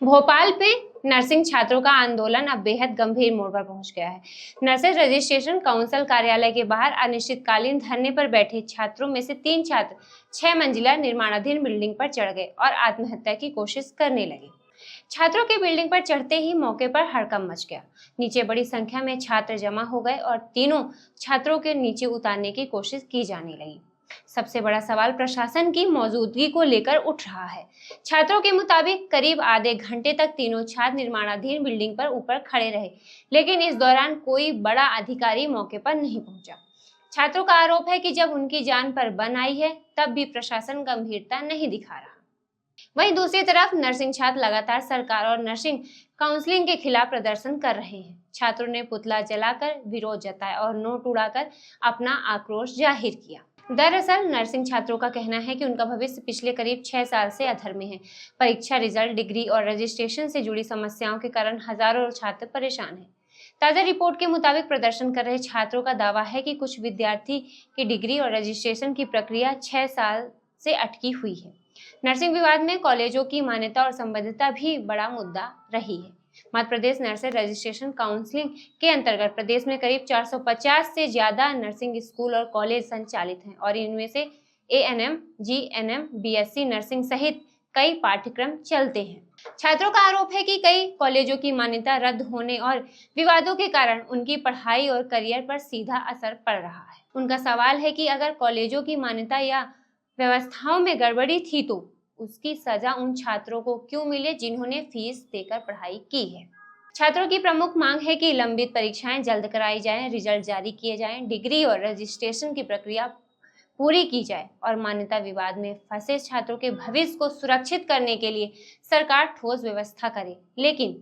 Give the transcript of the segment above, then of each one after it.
भोपाल पे नर्सिंग छात्रों का आंदोलन अब बेहद गंभीर मोड़ पर पहुंच गया है। नर्सेज रजिस्ट्रेशन काउंसिल कार्यालय के बाहर अनिश्चितकालीन धरने पर बैठे छात्रों में से 3 छात्र 6 मंजिला निर्माणाधीन बिल्डिंग पर चढ़ गए और आत्महत्या की कोशिश करने लगे। छात्रों के बिल्डिंग पर चढ़ते ही मौके पर हड़कंप मच गया। नीचे बड़ी संख्या में छात्र जमा हो गए और तीनों छात्रों के नीचे उतारने की कोशिश की जाने लगी। सबसे बड़ा सवाल प्रशासन की मौजूदगी को लेकर उठ रहा है। छात्रों के मुताबिक करीब आधे घंटे तक तीनों छात्र निर्माणाधीन बिल्डिंग पर ऊपर खड़े रहे, लेकिन इस दौरान कोई बड़ा अधिकारी मौके पर नहीं पहुंचा। छात्रों का आरोप है कि जब उनकी जान पर बन आई है, तब भी प्रशासन गंभीरता नहीं दिखा रहा। वहीं दूसरी तरफ नर्सिंग छात्र लगातार सरकार और नर्सिंग काउंसलिंग के खिलाफ प्रदर्शन कर रहे हैं। छात्रों ने पुतला जलाकर विरोध जताया और नोट उड़ाकर अपना आक्रोश जाहिर किया। दरअसल नर्सिंग छात्रों का कहना है कि उनका भविष्य पिछले करीब 6 साल से अधर में है। परीक्षा रिजल्ट, डिग्री और रजिस्ट्रेशन से जुड़ी समस्याओं के कारण हजारों छात्र परेशान हैं। ताजा रिपोर्ट के मुताबिक प्रदर्शन कर रहे छात्रों का दावा है कि कुछ विद्यार्थी की डिग्री और रजिस्ट्रेशन की प्रक्रिया 6 साल से अटकी हुई है। नर्सिंग विवाद में कॉलेजों की मान्यता और संबद्धता भी बड़ा मुद्दा रही है। Madhya Pradesh nursing registration counselling के अंतर्गत प्रदेश में करीब 450 से ज्यादा नर्सिंग स्कूल और कॉलेज संचालित हैं और इनमें से एएनएम, जीएनएम, बीएससी नर्सिंग सहित कई पाठ्यक्रम चलते हैं। छात्रों का आरोप है कि कई कॉलेजों की मान्यता रद्द होने और विवादों के कारण उनकी पढ़ाई और करियर पर सीधा असर पड़ रहा है। उनका सवाल है कि अगर कॉलेजों की मान्यता या व्यवस्थाओं में गड़बड़ी थी तो उसकी सजा उन छात्रों को क्यों मिले जिन्होंने फीस देकर पढ़ाई की है। छात्रों की प्रमुख मांग है कि लंबित परीक्षाएं जल्द कराई जाएं, रिजल्ट जारी किए जाएं, डिग्री और रजिस्ट्रेशन की प्रक्रिया पूरी की जाए और मान्यता विवाद में फंसे छात्रों के भविष्य को सुरक्षित करने के लिए सरकार ठोस व्यवस्था करे। लेकिन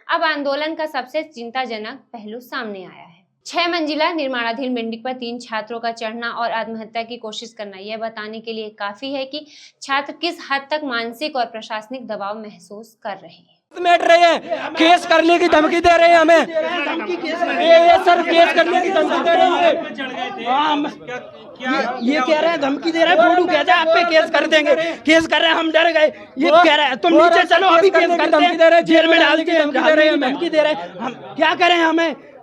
अब आंदोलन का सबसे चिंताजनक पहलू सामने आया है। 6 मंजिला निर्माणाधीन बिल्डिंग पर 3 छात्रों का चढ़ना और आत्महत्या की कोशिश करना यह बताने के लिए काफी है कि छात्र किस हद तक मानसिक और प्रशासनिक दबाव महसूस कर रहे हैं। बैठ रहे हैं, केस करने की धमकी दे रहे हैं हमें। ये सर केस करने की धमकी दे रहे हैं। ये कह रहे हैं, धमकी दे रहे हैं, फोटो कहता है आप पे केस कर देंगे। केस कर रहे हैं, हम डर गए। ये कह रहे हैं तुम नीचे चलो, अभी केस करते हैं, जेल में डाल के धमकी दे रहे हैं। हम क्या करें?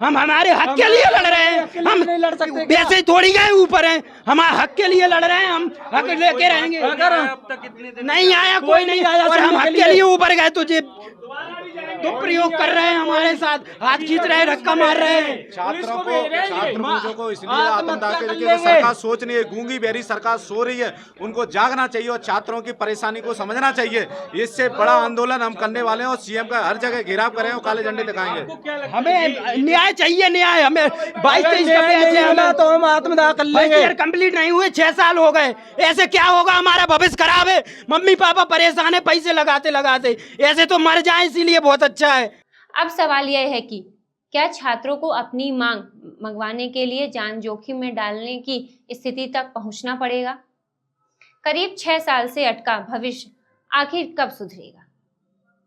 हम हमारे हक के लिए लड़ रहे हैं। हम नहीं लड़ सकते, वैसे ही थोड़ी गए ऊपर हैं, हमारे हक के लिए लड़ रहे हैं। हम हक लेके रहेंगे। नहीं आया, कोई नहीं आया। हम हक के लिए ऊपर गए तो दुष्प्रयोग कर रहे हैं, हमारे साथ हाथ खींच रहे हैं, धक्का मार रहे हैं। छात्रों को इसलिए आत्मदाह के लिए सरकार सोच नहीं है, गूंगी बहरी सरकार सो रही है। उनको जागना चाहिए और छात्रों की परेशानी को समझना चाहिए। इससे बड़ा आंदोलन हम करने वाले हैं और सीएम का हर जगह घेराव करें और काले झंडे दिखाएंगे। हमें न्याय चाहिए, न्याय। हमें 22-23 तो हम आत्मदाह कर लेंगे। कंप्लीट नहीं हुए, 6 साल हो गए। ऐसे क्या होगा? हमारा भविष्य खराब है, मम्मी पापा परेशान है, पैसे लगाते लगाते। ऐसे तो मर जाए, इसीलिए बहुत अच्छा है। अब सवाल यह है कि क्या छात्रों को अपनी मांग मंगवाने के लिए जान जोखिम में डालने की स्थिति तक पहुंचना पड़ेगा? करीब 6 साल से अटका भविष्य आखिर कब सुधरेगा?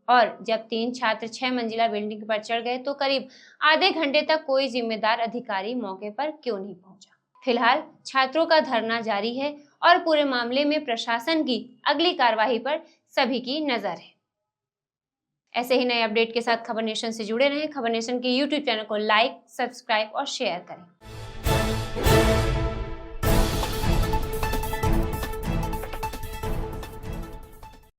और जब 3 छात्र 6 मंजिला बिल्डिंग पर चढ़ गए तो करीब आधे घंटे तक कोई जिम्मेदार अधिकारी मौके पर क्यों नहीं पहुंचा? फिलहाल छात्रों का धरना जारी है और पूरे मामले में प्रशासन की अगली कार्रवाई पर सभी की नजर है। ऐसे ही नए अपडेट के साथ खबर नेशन से जुड़े रहें। खबर नेशन के YouTube चैनल को लाइक, सब्सक्राइब और शेयर करें।